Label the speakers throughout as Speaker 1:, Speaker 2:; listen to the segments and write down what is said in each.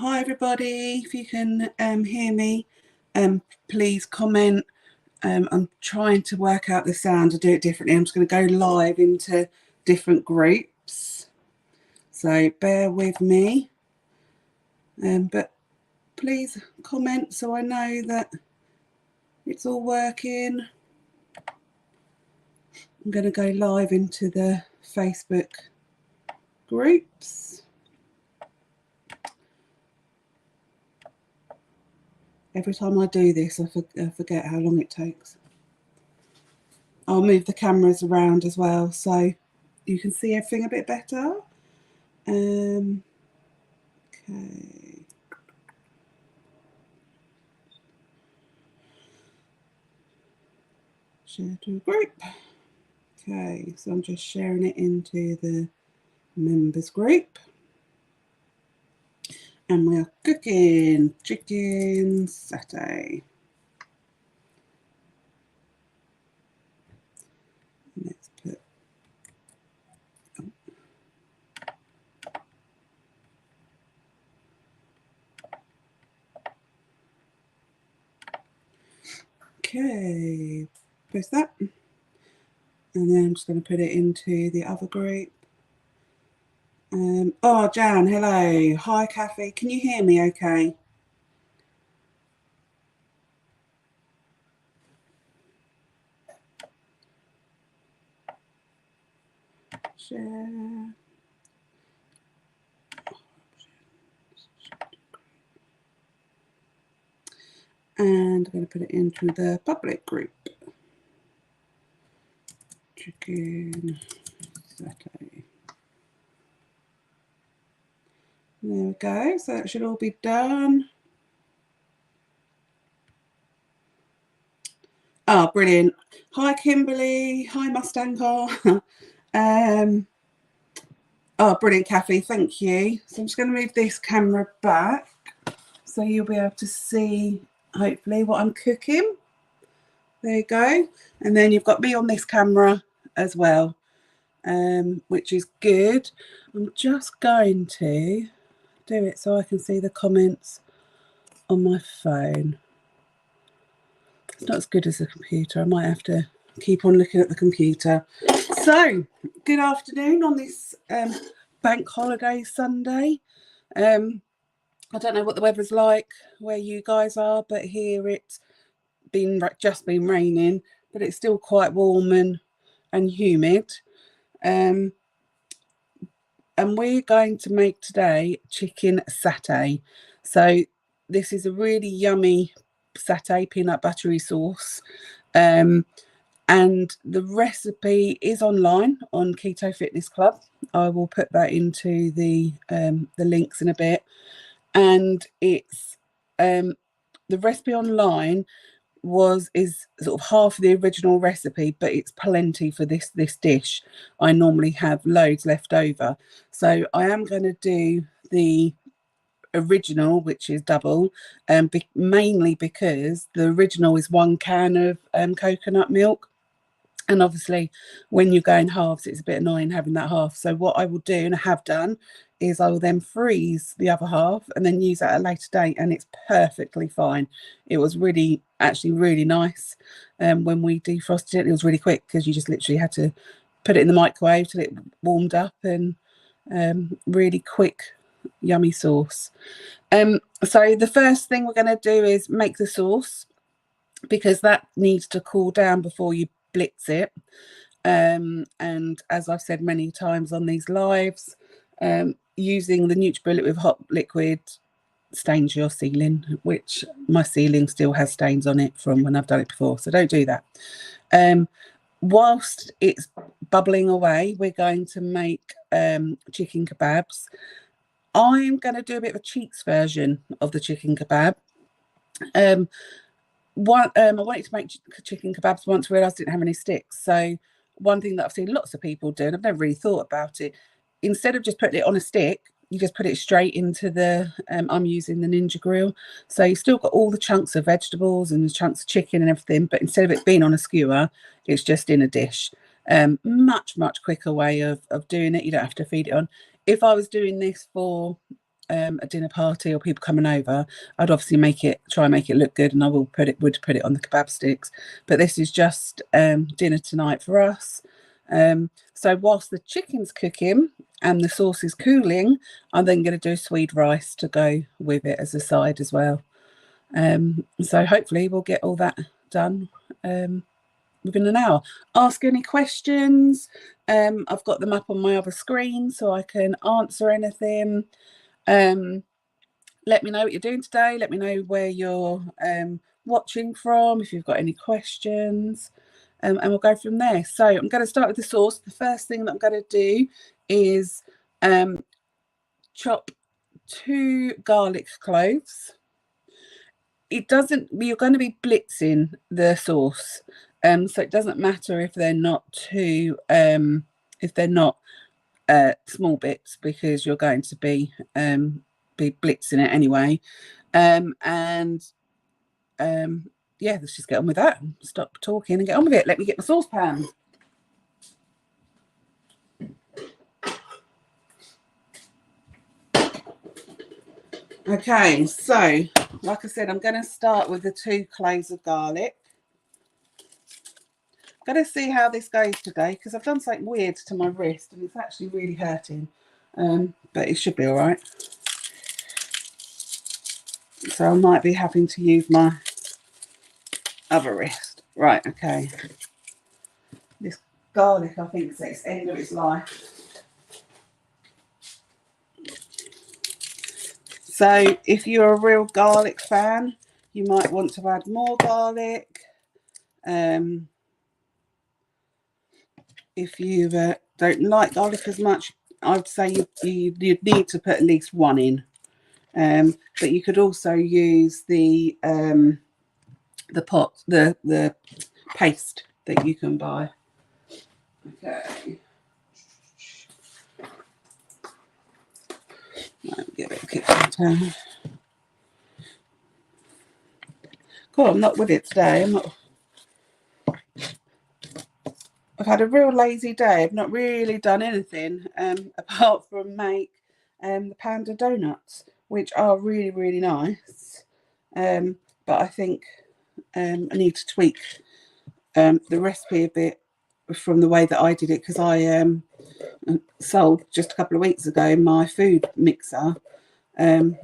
Speaker 1: Hi everybody, if you can hear me, please comment. I'm trying to work out the sound to do it differently. I'm just going to go live into different groups, so bear with me, but please comment so I know that it's all working. I'm going to go live into the Facebook groups. Every time I do this, I forget how long it takes. I'll move the cameras around as well so you can see everything a bit better. Okay. Share to a group. Okay, so I'm just sharing it into the members group. And we are cooking chicken satay. Let's put okay, press that, and then I'm just going to put it into the other group. Oh, Jan, hello. Hi, Kathy. Can you hear me okay? Share. And I'm going to put it into the public group. Chicken satay. There we go. So that should all be done. Oh, brilliant. Hi, Kimberly. Hi, Mustang Car. Oh, brilliant, Kathy. Thank you. So I'm just going to move this camera back so you'll be able to see, hopefully, what I'm cooking. There you go. And then you've got me on this camera as well, which is good. I'm just going to do it so I can see the comments on my phone. It's not as good as the computer. I might have to keep on looking at the computer. So, good afternoon on this bank holiday Sunday. I don't know what the weather's like where you guys are, but here it's just been raining, but it's still quite warm and humid. And we're going to make today chicken satay. So this is a really yummy satay peanut buttery sauce. And the recipe is online on Keto Fitness Club. I will put that into the links in a bit. And it's the recipe online is sort of half the original recipe, but it's plenty for this dish. I normally have loads left over, so I am going to do the original, which is double, mainly because the original is 1 can of coconut milk, and obviously when you're going halves it's a bit annoying having that half. So what I will do, and I have done, is I will then freeze the other half and then use that at a later date, and it's perfectly fine. It was actually really nice. When we defrosted it was really quick because you just literally had to put it in the microwave till it warmed up, and really quick yummy sauce. So the first thing we're going to do is make the sauce, because that needs to cool down before you blitz it. And as I've said many times on these lives, using the NutriBullet with hot liquid stains your ceiling, which my ceiling still has stains on it from when I've done it before, so don't do that. Whilst it's bubbling away, we're going to make chicken kebabs. I'm going to do a bit of a cheats version of the chicken kebab. I wanted to make chicken kebabs once, realised I didn't have any sticks. So one thing that I've seen lots of people do, and I've never really thought about it, instead of just putting it on a stick, you just put it straight into the, I'm using the Ninja grill. So you've still got all the chunks of vegetables and the chunks of chicken and everything, but instead of it being on a skewer, it's just in a dish. Much quicker way of doing it. You don't have to feed it on. If I was doing this for a dinner party or people coming over, I'd obviously try and make it look good, and I would put it on the kebab sticks. But this is just dinner tonight for us. So whilst the chicken's cooking and the sauce is cooling, I'm then going to do sweet rice to go with it as a side as well. So hopefully we'll get all that done within an hour. Ask any questions. I've got them up on my other screen so I can answer anything. Let me know what you're doing today. Let me know where you're watching from, if you've got any questions, and we'll go from there. So I'm going to start with the sauce. The first thing that I'm going to do is chop 2 garlic cloves. You're going to be blitzing the sauce, so it doesn't matter if they're not small bits, because you're going to be blitzing it anyway. Yeah, let's just get on with that. Stop talking and get on with it. Let me get my saucepan. Okay, so like I said, I'm going to start with the 2 cloves of garlic. I'm going to see how this goes today, because I've done something weird to my wrist and it's actually really hurting, but it should be all right. So I might be having to use my other wrist. Right, okay. This garlic, I think, is at its end of its life. So if you're a real garlic fan, you might want to add more garlic. If you don't like garlic as much, I'd say you'd need to put at least 1 in. But you could also use the paste that you can buy. Okay. Let me get a kitchen towel. Cool, I'm not with it today. I've had a real lazy day. I've not really done anything apart from make the panda donuts, which are really, really nice. But I think I need to tweak the recipe a bit from the way that I did it, because I sold just a couple of weeks ago my food mixer, the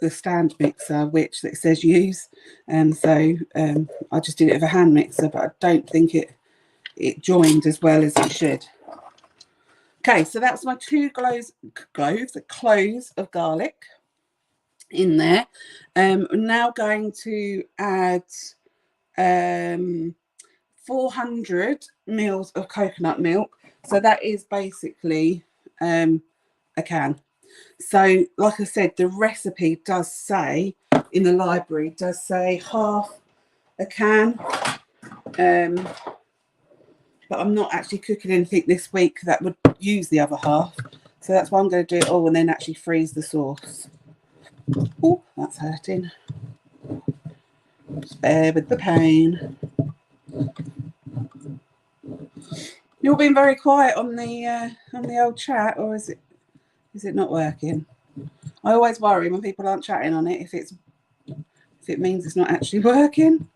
Speaker 1: stand mixer, which it says use, and so I just did it with a hand mixer, but I don't think it joined as well as it should. Okay, so that's my 2 cloves of garlic in there. I'm now going to add 400 mils of coconut milk. So that is basically a can. So like I said, the recipe does say in the library, does say half a can. But I'm not actually cooking anything this week that would use the other half. So that's why I'm going to do it all and then actually freeze the sauce. Oh, that's hurting. Just bear with the pain. You're being very quiet on the old chat, or is it not working? I always worry when people aren't chatting on it if it means it's not actually working.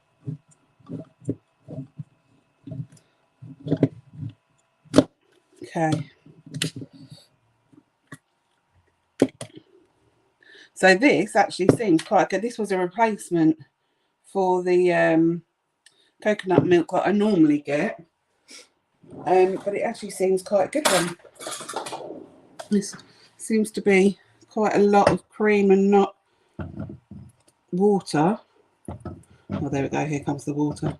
Speaker 1: Okay. So this actually seems quite good. This was a replacement for the coconut milk that I normally get, but it actually seems quite a good one. This seems to be quite a lot of cream and not water. Oh, there we go. Here comes the water.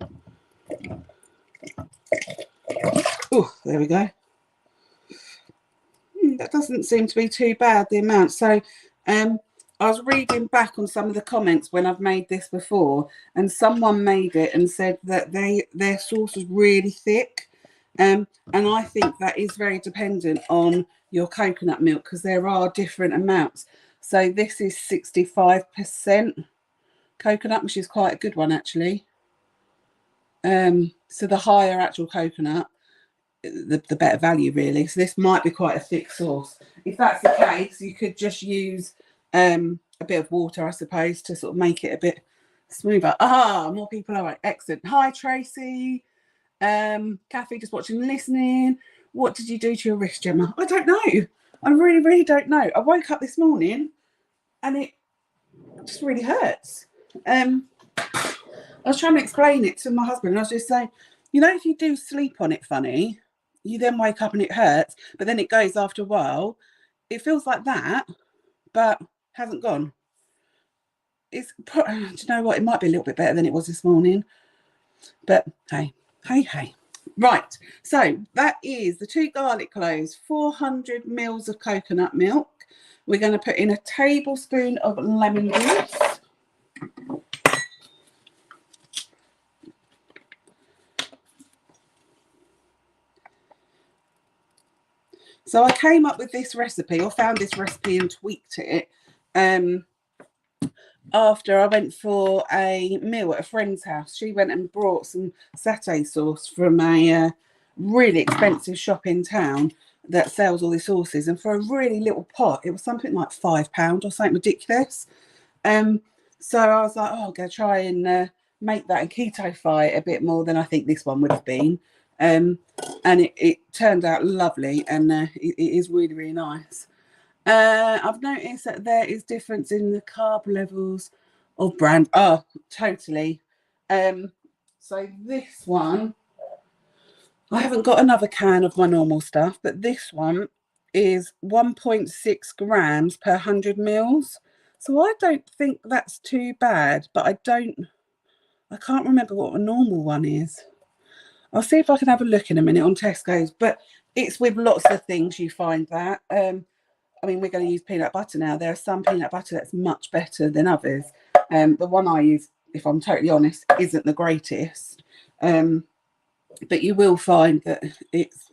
Speaker 1: Oh, there we go. That doesn't seem to be too bad, the amount. So I was reading back on some of the comments when I've made this before, and someone made it and said that their sauce was really thick. And I think that is very dependent on your coconut milk, because there are different amounts. So this is 65% coconut, which is quite a good one actually. So the higher actual coconut, the better value, really. So this might be quite a thick sauce. If that's the case, you could just use a bit of water, I suppose, to sort of make it a bit smoother. More people. All right, excellent. Hi, Tracy. Kathy, just watching and listening. What did you do to your wrist, Gemma? I don't know. I really, really don't know. I woke up this morning and it just really hurts. I was trying to explain it to my husband, and I was just saying, you know, if you do sleep on it funny, you then wake up and it hurts, but then it goes after a while. It feels like that, but hasn't gone. Do you know what? It might be a little bit better than it was this morning, but hey. Right, so that is the 2 garlic cloves, 400 mils of coconut milk. We're going to put in a tablespoon of lemon juice. So I came up with this recipe, or found this recipe and tweaked it after I went for a meal at a friend's house. She went and brought some satay sauce from a really expensive shop in town that sells all these sauces, and for a really little pot it was something like £5 or something ridiculous. So I was like, I'm going to try and make that and keto-fy it a bit more than I think this one would have been. And it turned out lovely, and it is really, really nice. I've noticed that there is difference in the carb levels of brand. Oh, totally. So this one, I haven't got another can of my normal stuff, but this one is 1.6 grams per 100 mils. So I don't think that's too bad, but I can't remember what a normal one is. I'll see if I can have a look in a minute on Tesco's, but it's with lots of things you find that. I mean, we're going to use peanut butter now. There are some peanut butter that's much better than others. The one I use, if I'm totally honest, isn't the greatest. But you will find that it's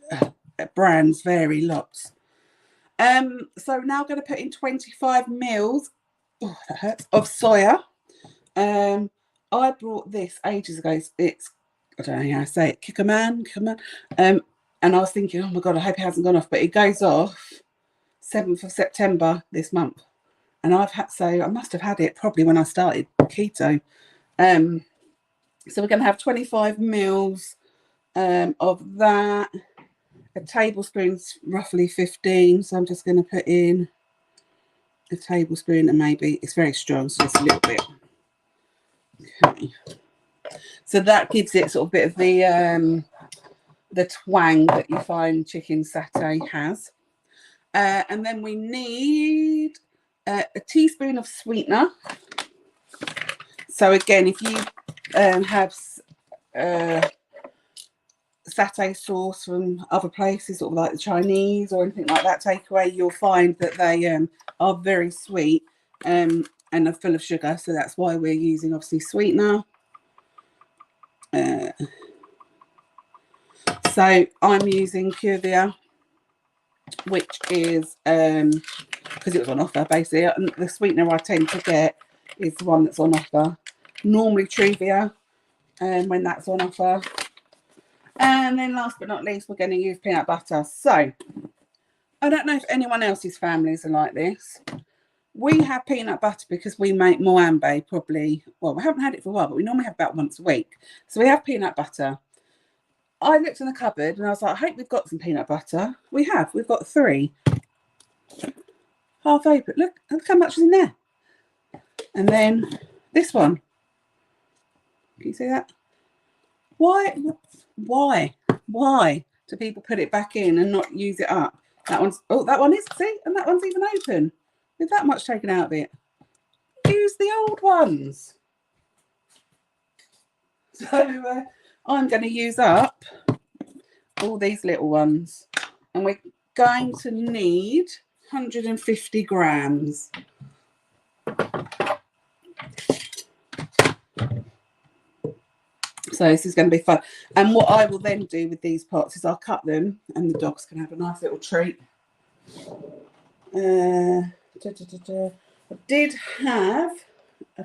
Speaker 1: brands vary lots. So now I'm going to put in 25 mils that hurts, of soya. I brought this ages ago. It's I don't know how to say it. Kebabs. And I was thinking, oh my God, I hope it hasn't gone off. But it goes off 7th of September this month. And I must have had it probably when I started keto. So we're going to have 25 mils of that. A tablespoon's roughly 15. So I'm just going to put in a tablespoon, and maybe it's very strong, so it's a little bit. Okay. So that gives it sort of a bit of the twang that you find chicken satay has. And then we need a teaspoon of sweetener. So again, if you have satay sauce from other places, sort of like the Chinese or anything like that takeaway, you'll find that they are very sweet and are full of sugar. So that's why we're using, obviously, sweetener. So I'm using Curvia, which is because it was on offer, basically. The sweetener I tend to get is the one that's on offer. Normally Truvia, when that's on offer. And then last but not least, we're going to use peanut butter. So I don't know if anyone else's families are like this. We have peanut butter because we make moambe probably, well, we haven't had it for a while, but we normally have about once a week. So we have peanut butter. I looked in the cupboard and I was like, I hope we've got some peanut butter. We have. We've got 3. Half open. Look how much is in there. And then this one. Can you see that? Why do people put it back in and not use it up? That one is, see, and that one's even open with that much taken out of it. Use the old ones. So I'm going to use up all these little ones, and we're going to need 150 grams. So this is going to be fun. And what I will then do with these pots is I'll cut them, and the dogs can have a nice little treat. I did have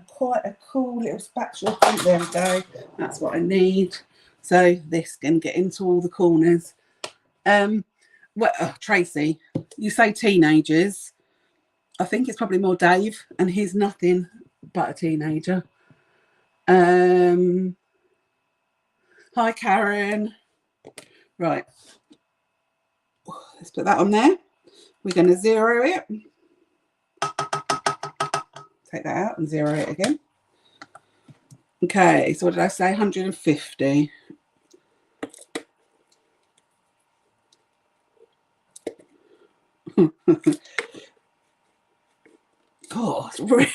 Speaker 1: quite a cool little spatula. There we go. That's what I need. So this can get into all the corners. Well, Tracy, you say teenagers. I think it's probably more Dave, and he's nothing but a teenager. Hi, Karen. Right. Let's put that on there. We're going to zero it. Take that out and zero it again. Okay, so what did I say? 150. God,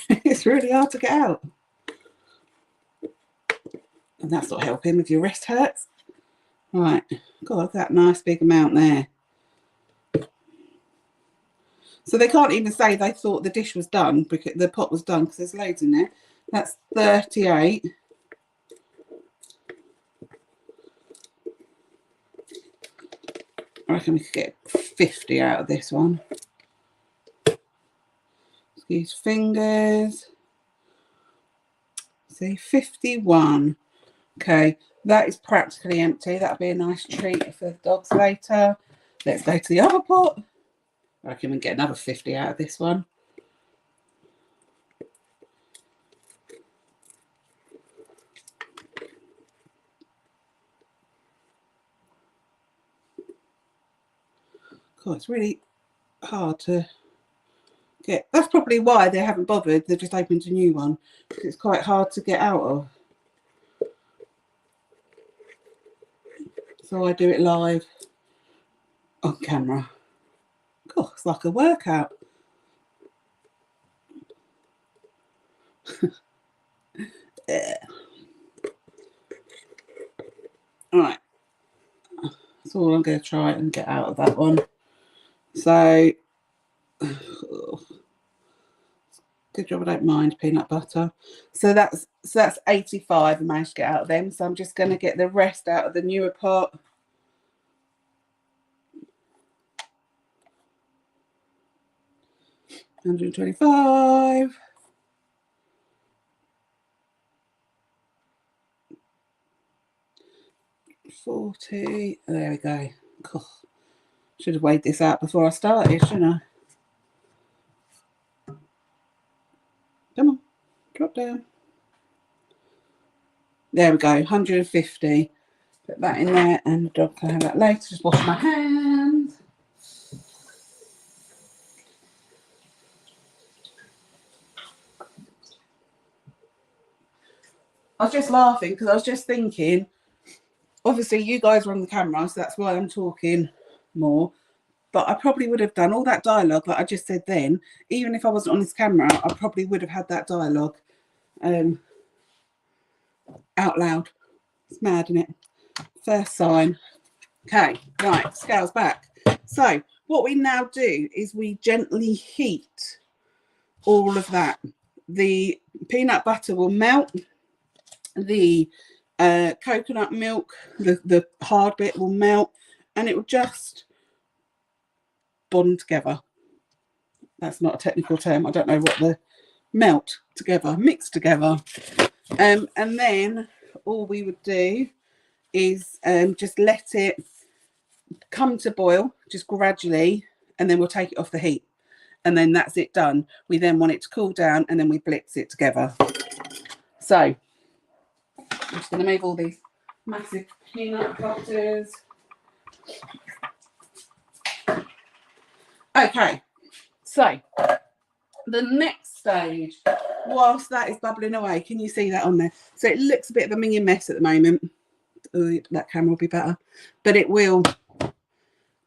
Speaker 1: it's really hard to get out. And that's not helping if your wrist hurts. Right, God, that nice big amount there. So they can't even say they thought the dish was done, because the pot was done, because there's loads in there. That's 38. I reckon we could get 50 out of this one. Use fingers. See, 51. Okay, that is practically empty. That'll be a nice treat for the dogs later. Let's go to the other pot. I reckon we can get another 50 out of this one. God, it's really hard to get. That's probably why they haven't bothered. They've just opened a new one, because it's quite hard to get out of. So I do it live on camera. God, it's like a workout. Yeah. All right. That's all I'm going to try and get out of that one. So, good job I don't mind peanut butter. So that's 85 I managed to get out of them. So I'm just going to get the rest out of the newer pot. $125. 40. There we go. God, should have weighed this out before I started, shouldn't I? Come on, drop down. There we go, 150. Put that in there, and the dog can have that later. Just wash my hands. I was just laughing because I was just thinking, obviously you guys are on the camera, so that's why I'm talking more. But I probably would have done all that dialogue that I just said then. Even if I wasn't on this camera, I probably would have had that dialogue out loud. It's mad, isn't it? First sign. Okay, right, scales back. So what we now do is we gently heat all of that. The peanut butter will melt. The coconut milk, the hard bit will melt, and it will just bond together. That's not a technical term. I don't know what the melt together, mix together. And then all we would do is just let it come to boil, just gradually, and then we'll take it off the heat. And then that's it done. We then want it to cool down, and then we blitz it together. So I'm just going to move all these massive peanut butters. Okay, so the next stage, whilst that is bubbling away, can you see that on there? So it looks a bit of a minging mess at the moment. Ooh, that camera will be better, but it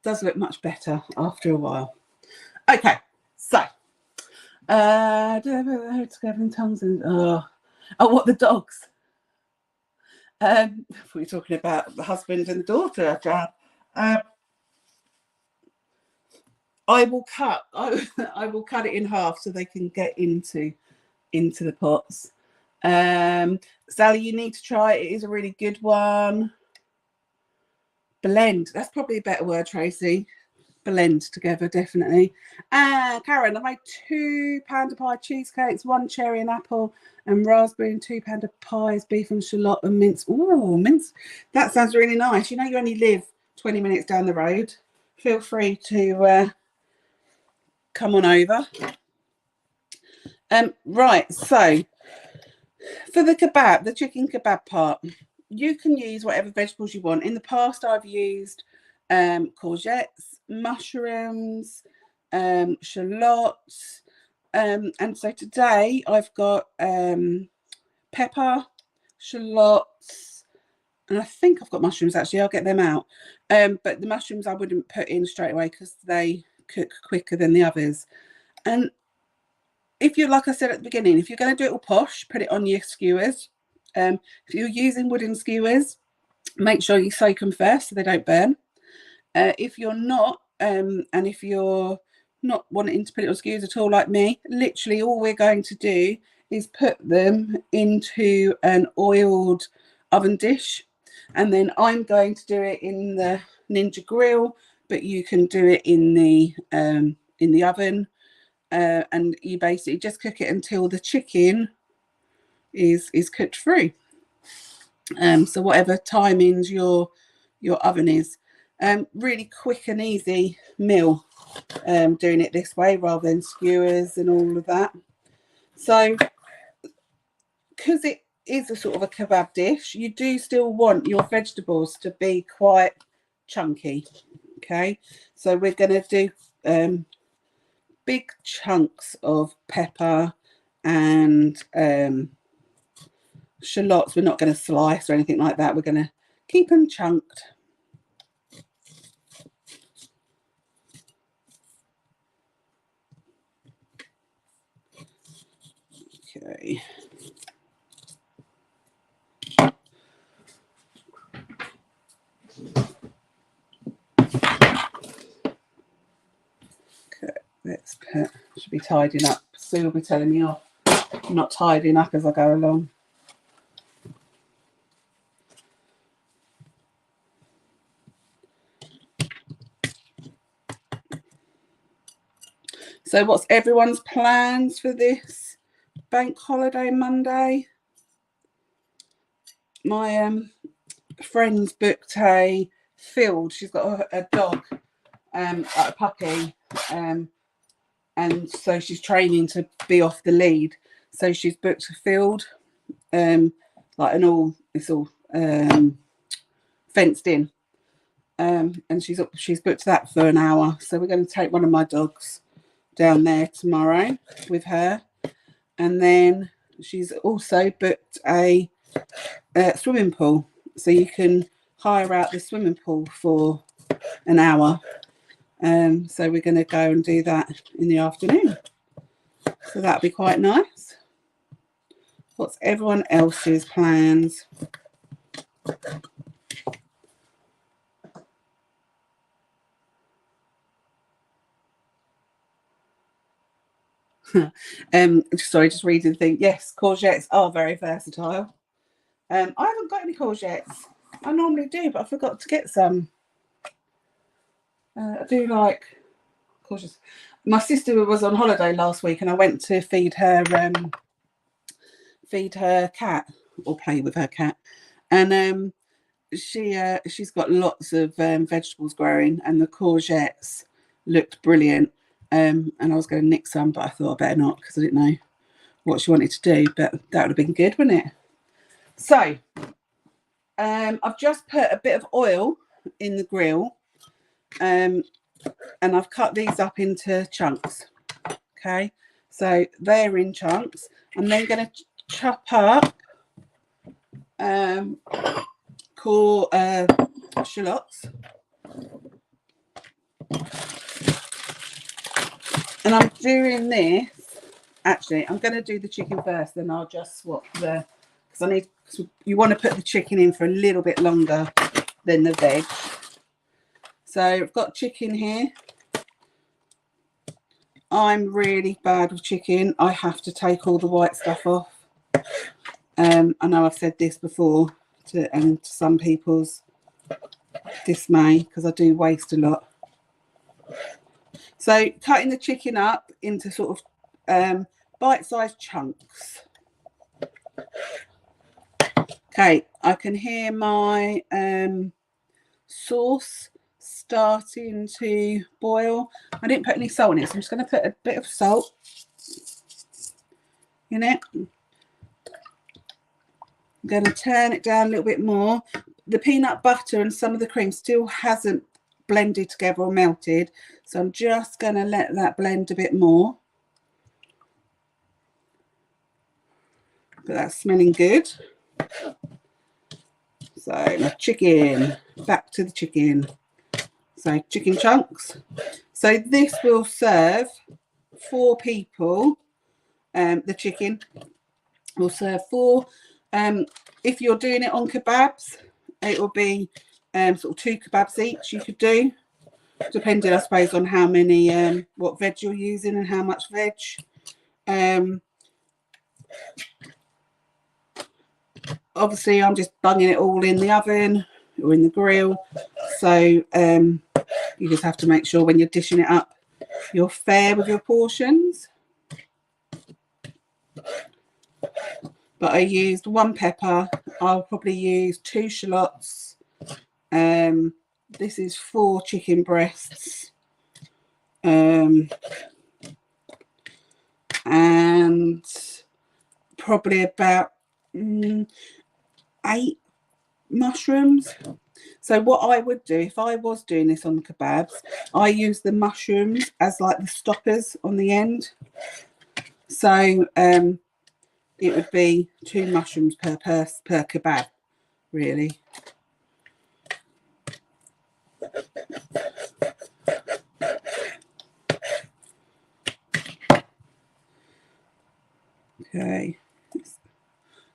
Speaker 1: does look much better after a while. Okay, so together tongues and what the dogs? We're talking about the husband and the daughter. I will cut it in half so they can get into the pots. Sally, you need to try it. It is a really good one. Blend. That's probably a better word, Tracy. Blend together, definitely. Karen, I made 2 panda pie cheesecakes, 1 cherry and apple and raspberry, and 2 panda pies, beef and shallot and mince. Ooh, mince. That sounds really nice. You know, you only live 20 minutes down the road. feel free to come on over. Right, so for the kebab, the chicken kebab part, you can use whatever vegetables you want. In the past, I've used courgettes, mushrooms, shallots, and so today I've got pepper, shallots, and I think I've got mushrooms actually. I'll get them out. But the mushrooms I wouldn't put in straight away because they cook quicker than the others. And if you, like I said at the beginning, if you're going to do it all posh, put it on your skewers. If you're using wooden skewers, make sure you soak them first so they don't burn. If you're not, and if you're not wanting to put it on skewers at all like me, literally all we're going to do is put them into an oiled oven dish. And then I'm going to do it in the Ninja grill, but you can do it in the oven. And you basically just cook it until the chicken is cooked through. So whatever timings your oven is, really quick and easy meal, doing it this way rather than skewers and all of that. So because it is a sort of a kebab dish, you do still want your vegetables to be quite chunky. Okay, so we're going to do big chunks of pepper and shallots. We're not going to slice or anything like that. We're going to keep them chunked. Okay. Okay, let's put, should be tidying up. Sue will be telling me off. I'm not tidying up as I go along. So what's everyone's plans for this bank holiday Monday? My friend's booked a field. She's got a dog, a puppy, and so she's training to be off the lead. So she's booked a field, like it's all fenced in, and she's booked that for an hour. So we're going to take one of my dogs down there tomorrow with her, and then she's also booked a swimming pool, so you can hire out the swimming pool for an hour. So we're going to go and do that in the afternoon, so that'll be quite nice. What's everyone else's plans? Sorry, just reading the thing. Yes, courgettes are very versatile. I haven't got any courgettes. I normally do, but I forgot to get some. I do like courgettes. My sister was on holiday last week, and I went to feed her cat, or play with her cat, and she's got lots of vegetables growing, and the courgettes looked brilliant. And I was going to nick some, but I thought I better not because I didn't know what she wanted to do, but that would have been good, wouldn't it? So I've just put a bit of oil in the grill, and I've cut these up into chunks. Okay, so they're in chunks. I'm then going to chop up shallots, and I'm doing this. Actually, I'm going to do the chicken first, then I'll just swap because you want to put the chicken in for a little bit longer than the veg. So I've got chicken here. I'm really bad with chicken. I have to take all the white stuff off. I know I've said this before to some people's dismay because I do waste a lot. So cutting the chicken up into sort of bite-sized chunks. Okay, I can hear my sauce starting to boil. I didn't put any salt in it, so I'm just going to put a bit of salt in it. I'm going to turn it down a little bit more. The peanut butter and some of the cream still hasn't blended together or melted, so I'm just going to let that blend a bit more. But that's smelling good. So my chicken, back to the chicken. So chicken chunks. So this will serve 4 people. The chicken will serve 4. If you're doing it on kebabs, it will be sort of 2 kebabs each you could do, depending, I suppose, on how many, what veg you're using and how much veg. Obviously, I'm just bunging it all in the oven or in the grill. So you just have to make sure when you're dishing it up, you're fair with your portions. But I used 1 pepper. I'll probably use 2 shallots. This is 4 chicken breasts. And probably about 8 mushrooms. So what I would do if I was doing this on the kebabs, I use the mushrooms as like the stoppers on the end. So it would be 2 mushrooms per kebab, really. Okay.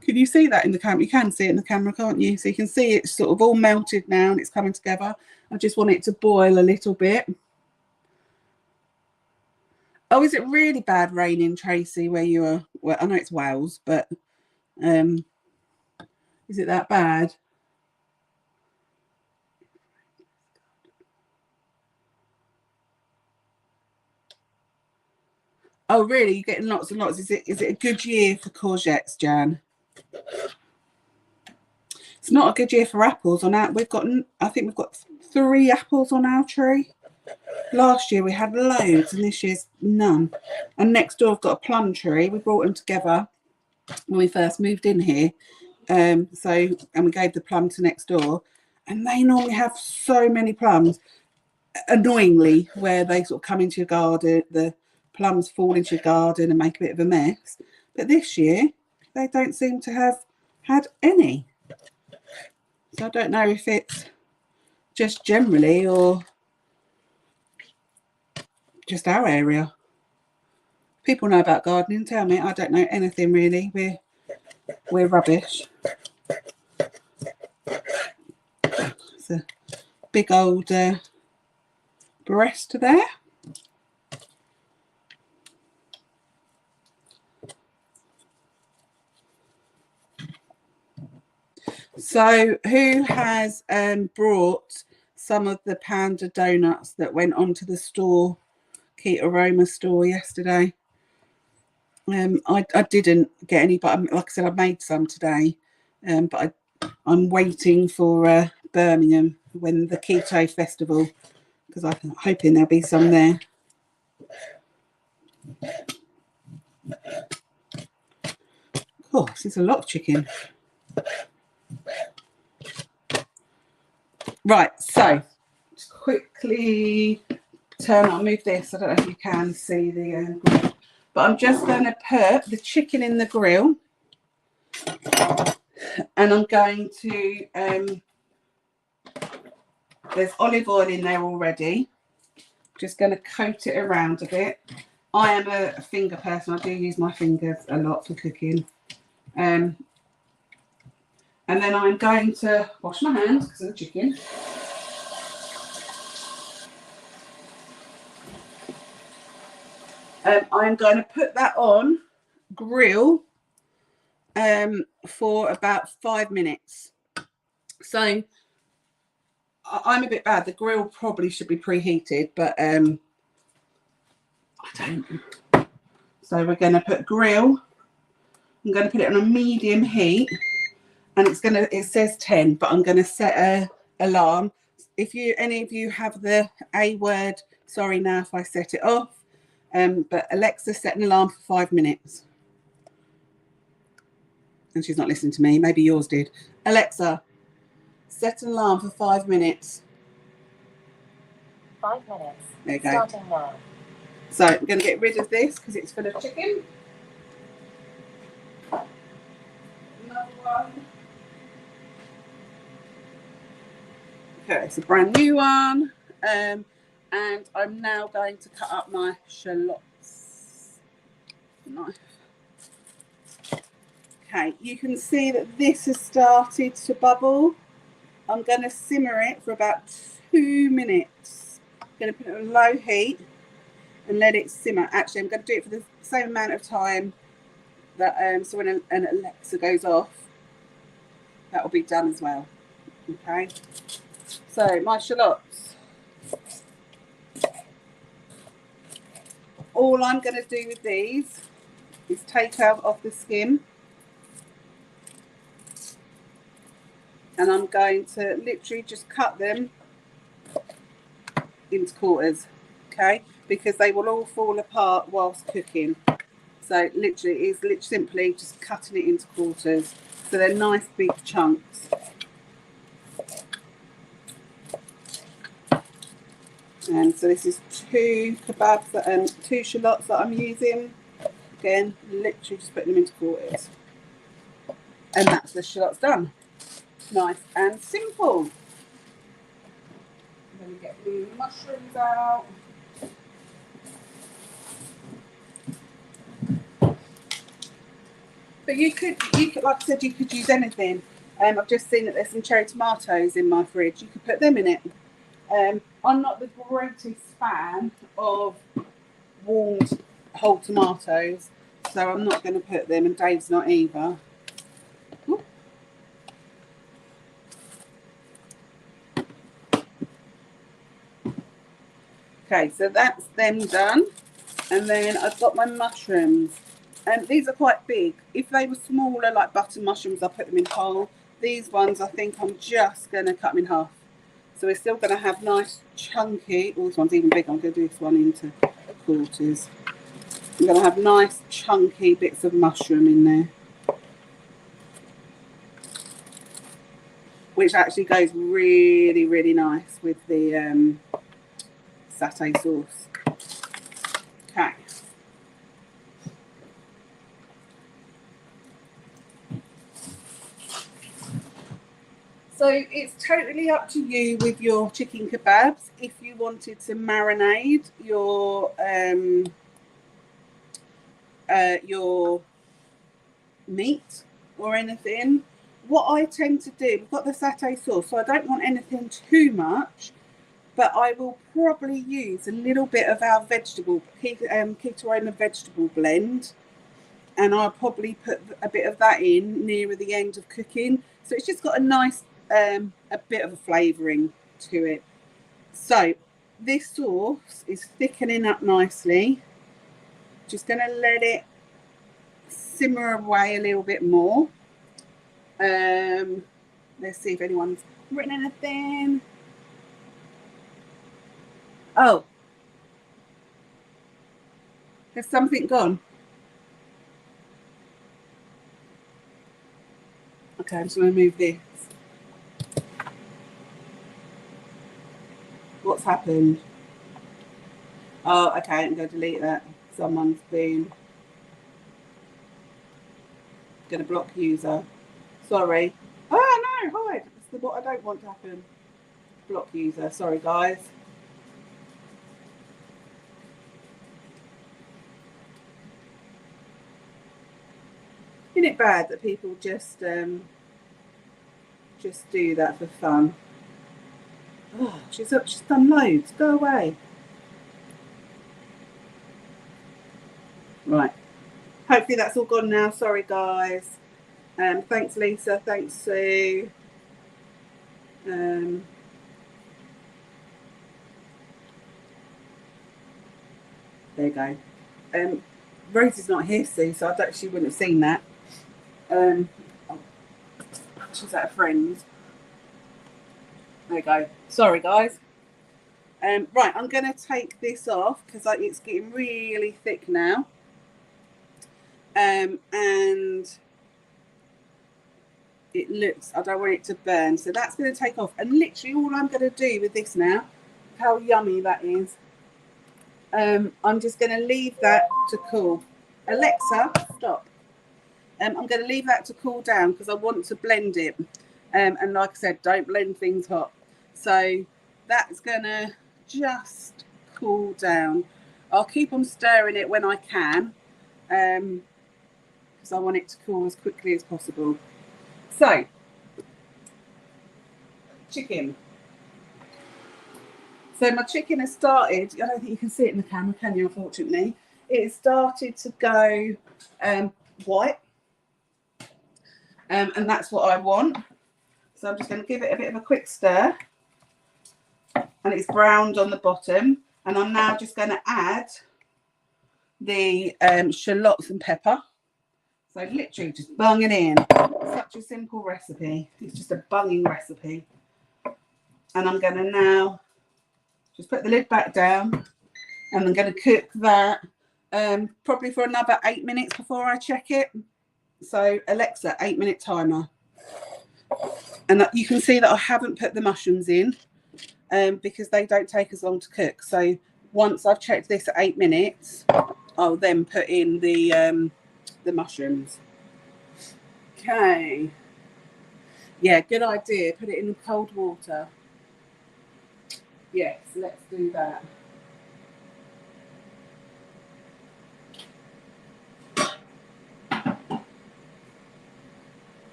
Speaker 1: Can you see that in the camera? You can see it in the camera, can't you? So you can see it's sort of all melted now and it's coming together. I just want it to boil a little bit. Oh, is it really bad raining, Tracy, where you are? Well, I know it's Wales, but is it that bad? Oh, really? You're getting lots and lots. Is it a good year for courgettes, Jan? It's not a good year for apples on our. I think we've got 3 apples on our tree. Last year we had loads, and this year's none. And next door I've got a plum tree. We brought them together when we first moved in here. And we gave the plum to next door, and they normally have so many plums. Annoyingly, where they sort of come into your garden, the plums fall into your garden and make a bit of a mess. But this year they don't seem to have had any. So I don't know if it's just generally or just our area. People know about gardening, tell me. I don't know anything really. We're rubbish. It's a big old breast there. So who has brought some of the Panda donuts that went onto the store, Keto Aroma store yesterday? I didn't get any, but like I said, I made some today. But I'm waiting for Birmingham when the Keto Festival, because I'm hoping there'll be some there. Oh, this is a lot of chicken. Right, so just quickly I'll move this. I don't know if you can see the grill, but I'm just going to put the chicken in the grill, and I'm going to there's olive oil in there already. Just going to coat it around a bit. I am a finger person. I do use my fingers a lot for cooking. And then I'm going to wash my hands because of the chicken. I'm going to put that on grill for about 5 minutes. So I'm a bit bad. The grill probably should be preheated, but I don't. So we're going to put grill. I'm going to put it on a medium heat, and it says 10, but I'm going to set an alarm if any of you have the A word, sorry now if I set it off. But Alexa, set an alarm for 5 minutes. And she's not listening to me. Maybe yours did. Alexa, set an alarm for 5 minutes.
Speaker 2: 5 minutes.
Speaker 1: There you go.
Speaker 2: Starting now.
Speaker 1: So I'm going to get rid of this because it's full of chicken. Another one. Okay, it's a brand new one. And I'm now going to cut up my shallots. Knife. Okay, you can see that this has started to bubble. I'm going to simmer it for about 2 minutes. I'm going to put it on low heat and let it simmer. Actually, I'm going to do it for the same amount of time that so when an Alexa goes off, that will be done as well. Okay, so my shallots. All I'm going to do with these is take out off the skin. And I'm going to literally just cut them into quarters, okay? Because they will all fall apart whilst cooking. So literally, it's simply just cutting it into quarters. So they're nice big chunks. And so this is 2 kebabs, 2 shallots that I'm using. Again, literally just putting them into quarters. And that's the shallots done. Nice and simple. I'm going to get the mushrooms out. But you could, like I said, you could use anything. I've just seen that there's some cherry tomatoes in my fridge. You could put them in it. I'm not the greatest fan of warmed whole tomatoes, so I'm not going to put them, and Dave's not either. Ooh. Okay, so that's them done. And then I've got my mushrooms. And these are quite big. If they were smaller, like button mushrooms, I'll put them in whole. These ones, I think I'm just going to cut them in half. So we're still going to have nice chunky, oh, this one's even bigger. I'm going to do this one into quarters. I'm going to have nice chunky bits of mushroom in there. Which actually goes really, really nice with the satay sauce. Okay. So it's totally up to you with your chicken kebabs. If you wanted to marinate your meat or anything, what I tend to do, we've got the satay sauce, so I don't want anything too much, but I will probably use a little bit of our vegetable, ketone vegetable blend, and I'll probably put a bit of that in nearer the end of cooking. So it's just got a nice, a bit of a flavouring to it. So this sauce is thickening up nicely. Just going to let it simmer away a little bit more. Let's see if anyone's written anything. Oh, has something gone? Okay, I'm just going to move this. What's happened? Oh, okay, I'm going to delete that. Someone's been going to block user. Sorry. Oh, no, hide. That's what I don't want to happen. Block user. Sorry, guys. Isn't it bad that people just do that for fun? Oh, she's done loads. Go away. Right. Hopefully that's all gone now. Sorry, guys. Thanks, Lisa. Thanks, Sue. There you go. Rosie's not here, Sue, so she wouldn't have seen that. She's at a friend's. There we go. Sorry, guys. Right, I'm going to take this off because it's getting really thick now. And it looks, I don't want it to burn. So that's going to take off. And literally all I'm going to do with this now, how yummy that is. I'm just going to leave that to cool. Alexa, stop. I'm going to leave that to cool down because I want to blend it. And like I said, don't blend things hot. So that's going to just cool down. I'll keep on stirring it when I can because I want it to cool as quickly as possible. So, chicken. So my chicken has started, I don't think you can see it in the camera, can you, unfortunately? It started to go white. And that's what I want. So I'm just going to give it a bit of a quick stir. And it's browned on the bottom. And I'm now just going to add the shallots and pepper. So literally just bung it in. Such a simple recipe. It's just a bunging recipe. And I'm going to now just put the lid back down. And I'm going to cook that probably for another 8 minutes before I check it. So Alexa, 8-minute timer. And you can see that I haven't put the mushrooms in because they don't take as long to cook. So once I've checked this at 8 minutes, I'll then put in the mushrooms. Okay. Yeah, good idea. Put it in cold water. Yes, let's do that.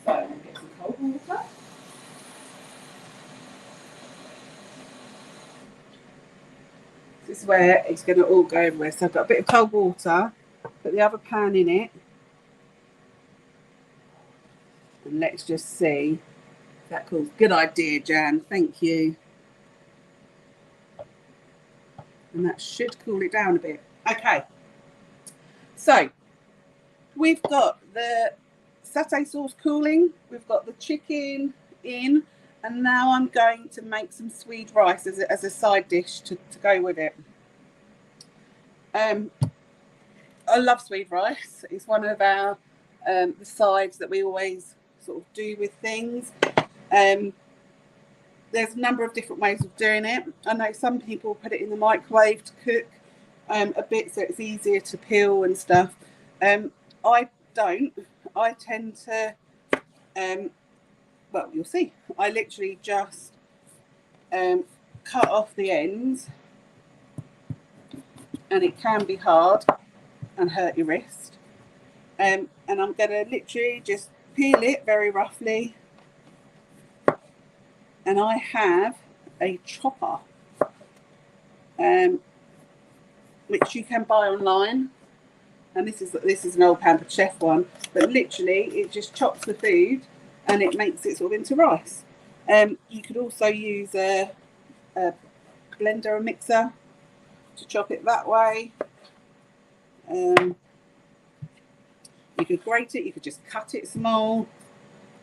Speaker 1: So I'm going to get some cold water. This is where it's going to all go everywhere. So I've got a bit of cold water, put the other pan in it. And let's just see if that cools. Good idea, Jan. Thank you. And that should cool it down a bit. Okay. So we've got the satay sauce cooling. We've got the chicken in. And now I'm going to make some swede rice as a side dish to go with it. I love swede rice. It's one of our the sides that we always sort of do with things. There's a number of different ways of doing it. I know some people put it in the microwave to cook a bit so it's easier to peel and stuff. I don't. I tend to, well, you'll see. I literally just cut off the ends, and it can be hard and hurt your wrist. And I'm going to literally just peel it very roughly. And I have a chopper, which you can buy online. And this is an old Pampered Chef one, but literally it just chops the food and it makes it sort of into rice. You could also use a blender or mixer to chop it that way. You could grate it, you could just cut it small,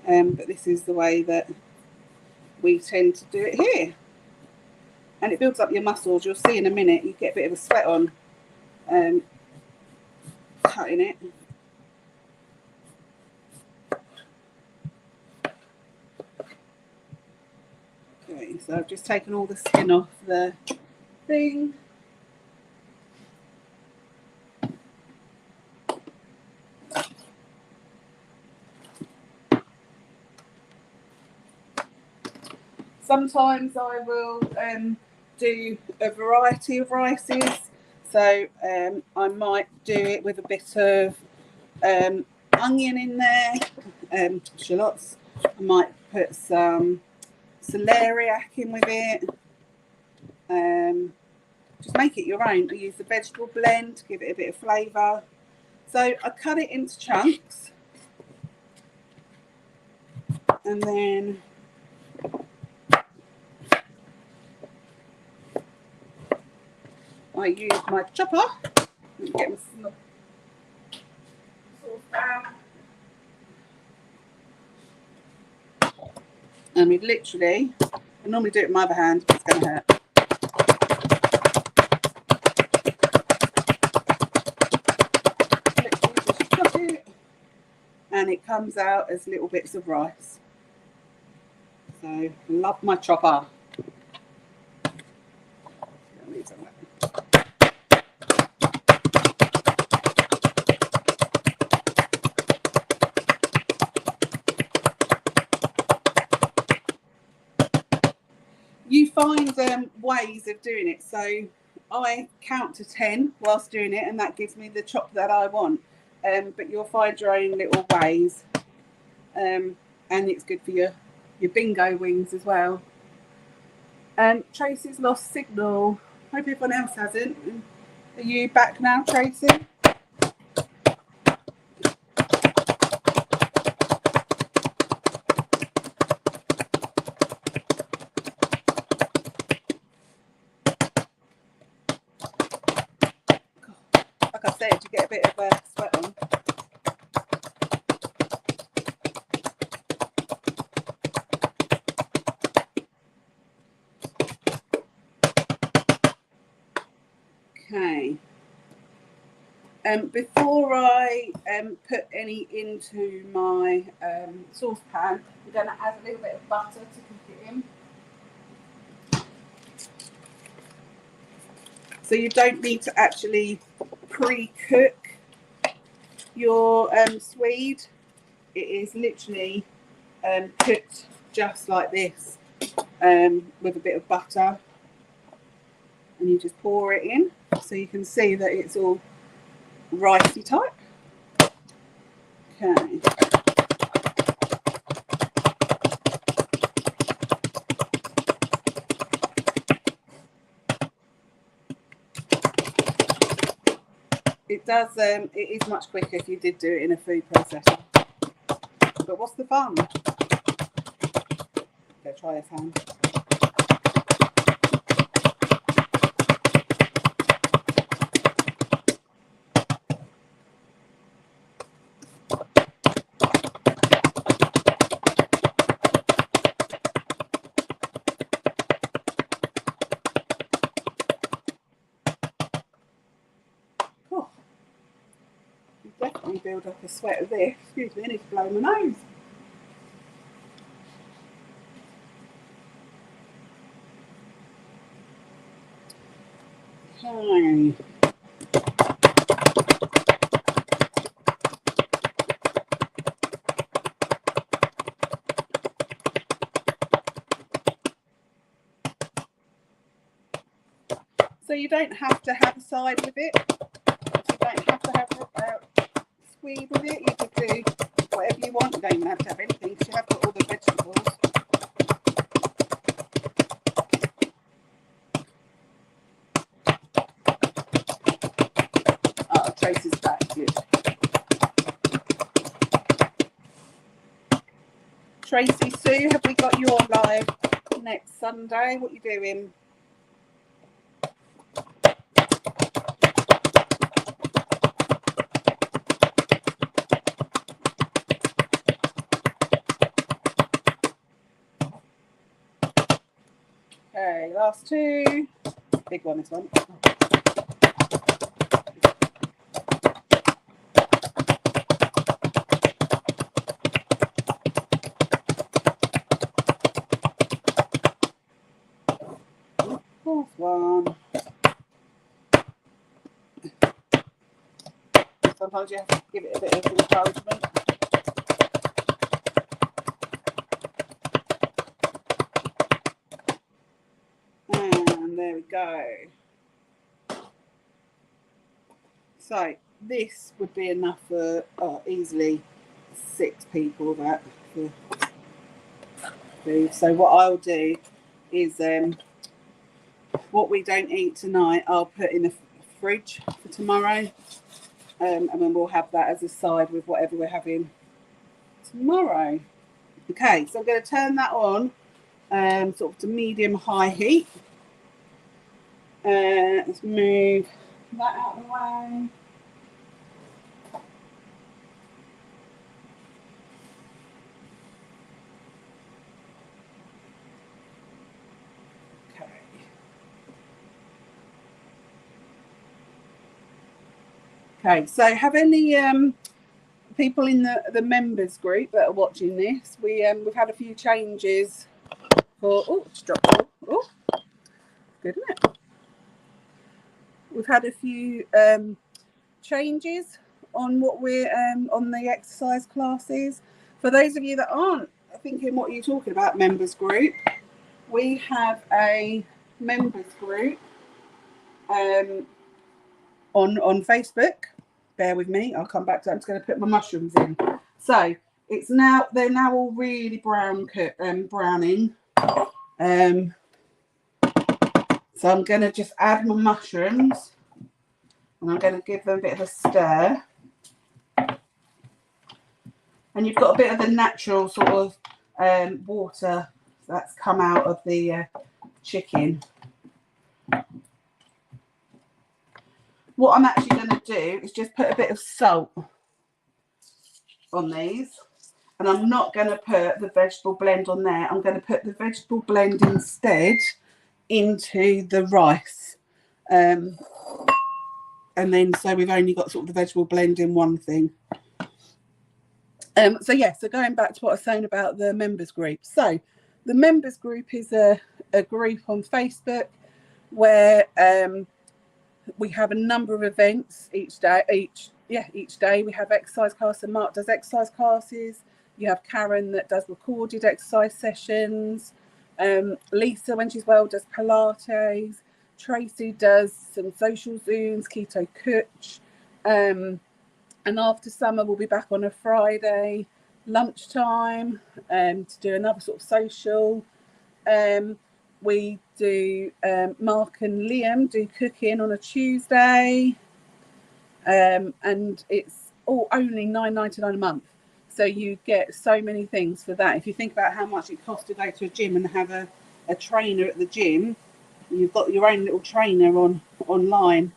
Speaker 1: but this is the way that we tend to do it here. And it builds up your muscles. You'll see in a minute, you get a bit of a sweat on cutting it. Okay, so I've just taken all the skin off the thing. Sometimes I will do a variety of rices. So I might do it with a bit of onion in there, shallots. I might put some celeriac in with it. Just make it your own. I use the vegetable blend to give it a bit of flavour. So I cut it into chunks. And then I use my chopper. Get my sauce down. And we literally I normally do it with my other hand, but it's going to hurt. Literally just chop it, and it comes out as little bits of rice. So, love my chopper. You find ways of doing it. So I count to 10 whilst doing it, and that gives me the chop that I want. But you'll find your own little ways, and it's good for your bingo wings as well. Tracy's lost signal. Hope everyone else hasn't. Are you back now, Tracy? Like I said, you get a bit of a sweat on. Okay. Before I put any into my saucepan, I'm going to add a little bit of butter to cook it in. So you don't need to actually pre-cook your swede. It is literally cooked just like this, with a bit of butter, and you just pour it in so you can see that it's all ricey type. Okay. It does. It is much quicker if you did do it in a food processor. But what's the fun? Go try this hand. Oh, you definitely build up a sweat of this. Excuse me, I need to blow my nose. Okay. So you don't have to have a side with it. You don't have to have a swede with it. You could do whatever you want. You don't even have to have anything because you have got all the vegetables. Oh, Tracy's back. Good. Tracy Sue, have we got you on live next Sunday? What are you doing? Okay, last two. Big one, this one. Fourth one. Sometimes you have to give it a bit of encouragement. And there we go. So this would be enough for easily 6 people. That for food. So what I'll do is what we don't eat tonight, I'll put in the fridge for tomorrow, and then we'll have that as a side with whatever we're having tomorrow. Okay, so I'm going to turn that on, sort of to medium-high heat. Let's move that out of the way. Okay, so have any people in the members group that are watching this? We've had a few changes for. Oh, it's dropped. Oh, good, isn't it? We've had a few changes on what we're on the exercise classes. For those of you that aren't thinking what you're talking about, members group, we have a members group on Facebook. Bear with me, I'll come back to that. I'm just going to put my mushrooms in. So it's now, they're now all really browning. So I'm going to just add my mushrooms and I'm going to give them a bit of a stir. And you've got a bit of the natural sort of water that's come out of the chicken. What I'm actually going to do is just put a bit of salt on these. And I'm not going to put the vegetable blend on there. I'm going to put the vegetable blend instead into the rice. And then so we've only got sort of the vegetable blend in one thing. So going back to what I was saying about the members group. So the members group is a group on Facebook where we have a number of events each day. Each day we have exercise classes, and Mark does exercise classes. You have Karen that does recorded exercise sessions. Lisa, when she's well, does Pilates. Tracy does some social Zooms, Keto Kutch. And after summer, we'll be back on a Friday lunchtime to do another sort of social. We do Mark and Liam do cooking on a Tuesday, and it's all only $9.99 a month. So you get so many things for that. If you think about how much it costs to go to a gym and have a trainer at the gym, you've got your own little trainer online.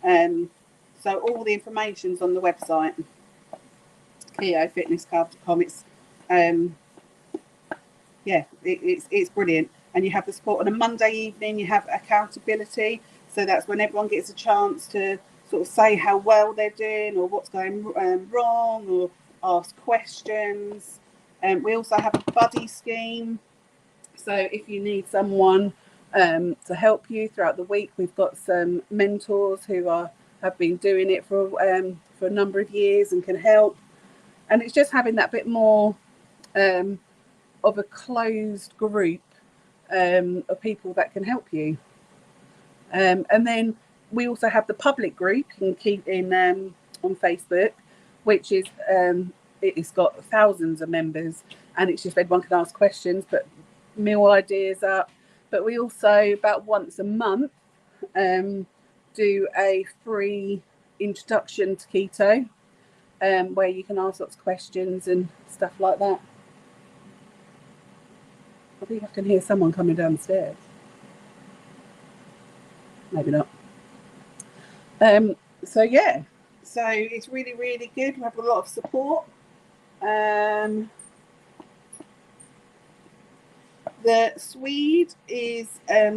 Speaker 1: So all the information's on the website, KetoFitnessClub.com. It's it's brilliant. And you have the support on a Monday evening. You have accountability, so that's when everyone gets a chance to sort of say how well they're doing or what's going wrong, or ask questions. We also have a buddy scheme, so if you need someone to help you throughout the week, we've got some mentors who have been doing it for a number of years and can help. And it's just having that bit more of a closed group of people that can help you. And then we also have the public group you can keep in on Facebook, which is it's got thousands of members, and it's just everyone can ask questions, put meal ideas up. But we also, about once a month, do a free introduction to keto, where you can ask lots of questions and stuff like that. I think I can hear someone coming downstairs. Maybe not. So it's really, really good. We have a lot of support. The Swede is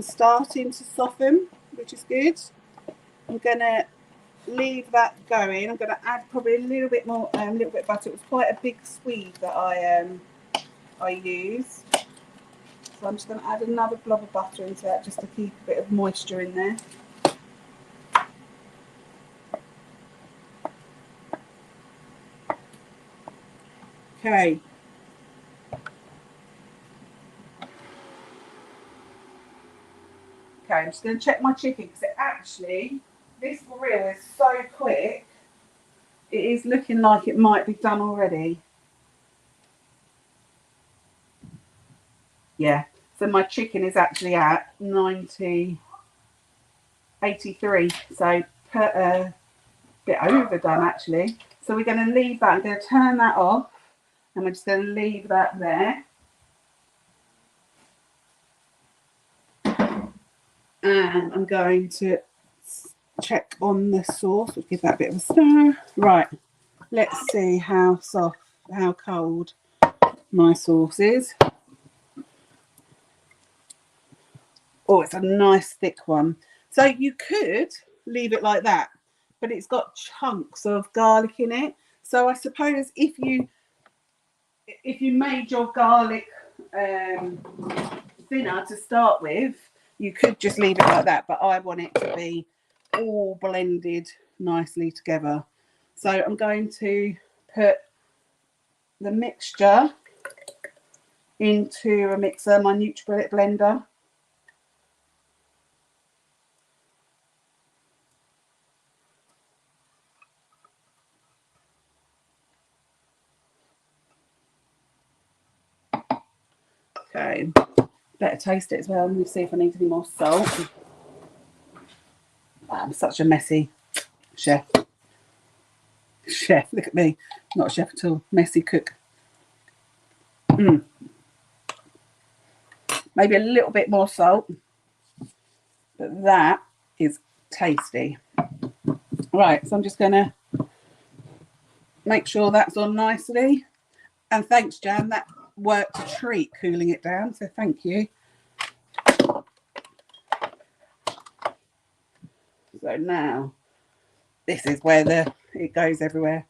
Speaker 1: starting to soften, which is good. I'm going to leave that going. I'm going to add probably a little bit more, a little bit of butter. It was quite a big Swede that I used. So I'm just going to add another blob of butter into that just to keep a bit of moisture in there. Okay. Okay, I'm just going to check my chicken because it actually, this grill is so quick, it is looking like it might be done already. Yeah, so my chicken is actually at 83, so a bit overdone actually. So we're going to leave that, I'm going to turn that off, and we're just going to leave that there. And I'm going to check on the sauce. We'll give that a bit of a stir. Right, let's see how soft, how cold my sauce is. Oh, it's a nice thick one. So you could leave it like that, but it's got chunks of garlic in it. So I suppose if you made your garlic thinner to start with, you could just leave it like that, but I want it to be all blended nicely together. So I'm going to put the mixture into a mixer, my NutriBullet blender. Okay, better taste it as well. Let me see if I need any more salt. I'm such a messy chef. Look at me. Not a chef at all. Messy cook. Maybe a little bit more salt. But that is tasty. Right, so I'm just going to make sure that's on nicely. And thanks, Jan. That worked a treat cooling it down. So thank you. So now, this is where it goes everywhere.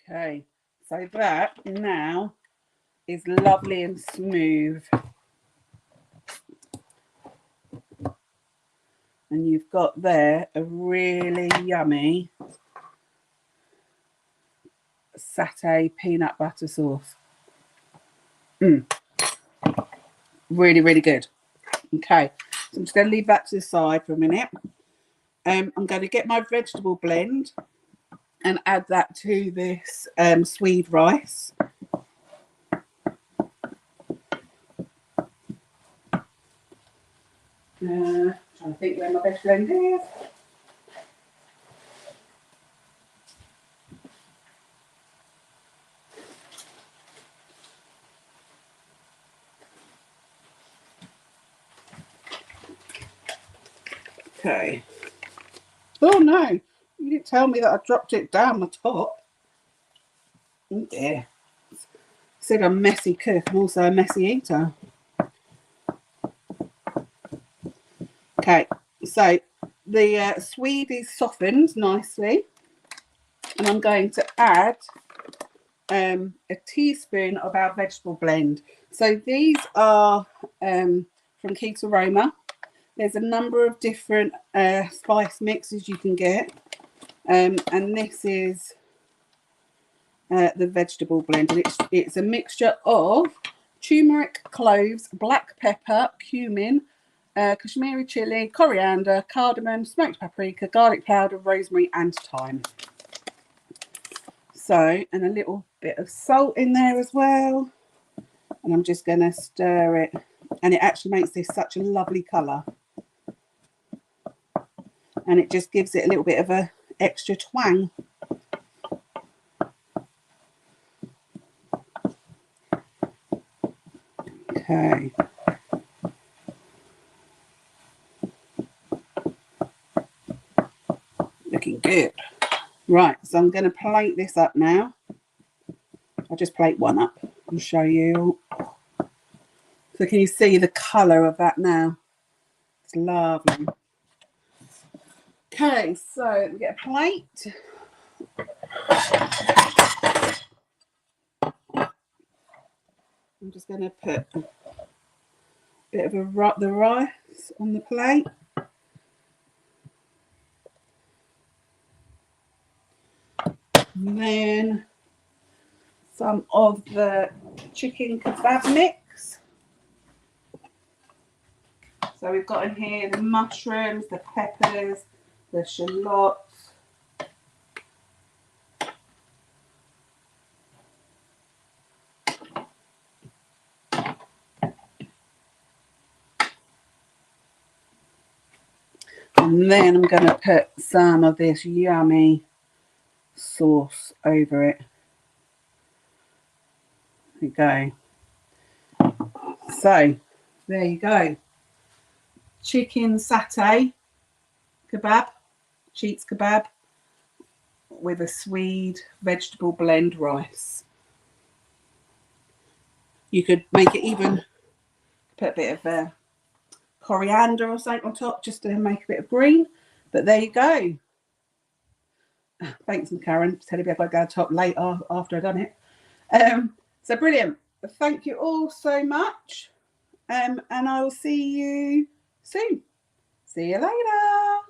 Speaker 1: Okay, so that now is lovely and smooth. And you've got there a really yummy satay peanut butter sauce. Really, really good. Okay, so I'm just going to leave that to the side for a minute. I'm going to get my vegetable blend and add that to this swede rice. Trying to think where my best blend is. Okay. Oh no, you didn't tell me that I dropped it down the top. Oh dear. Said I'm a messy cook and also a messy eater. Okay, so the swede is softened nicely, and I'm going to add a teaspoon of our vegetable blend. So these are from Keith Aroma. There's a number of different spice mixes you can get, and this is the vegetable blend. And it's a mixture of turmeric, cloves, black pepper, cumin, Kashmiri chili, coriander, cardamom, smoked paprika, garlic powder, rosemary and thyme. So, and a little bit of salt in there as well. And I'm just going to stir it. And it actually makes this such a lovely colour. And it just gives it a little bit of a extra twang. Okay. Looking good. Right, so I'm going to plate this up now. I'll just plate one up and show you. So can you see the colour of that now? It's lovely. Okay, so we get a plate. I'm just going to put a bit of the rice on the plate. And then some of the chicken kebab mix. So we've got in here the mushrooms, the peppers, the shallots. And then I'm going to put some of this yummy sauce over it. There you go. So there you go. Chicken satay kebab, sheets kebab with a swede vegetable blend rice. You could make it even, put a bit of coriander or something on top just to make a bit of green. But there you go. Thanks, Karen, for telling me I've got to go top later after I've done it. So brilliant. Thank you all so much. And I will see you soon. See you later.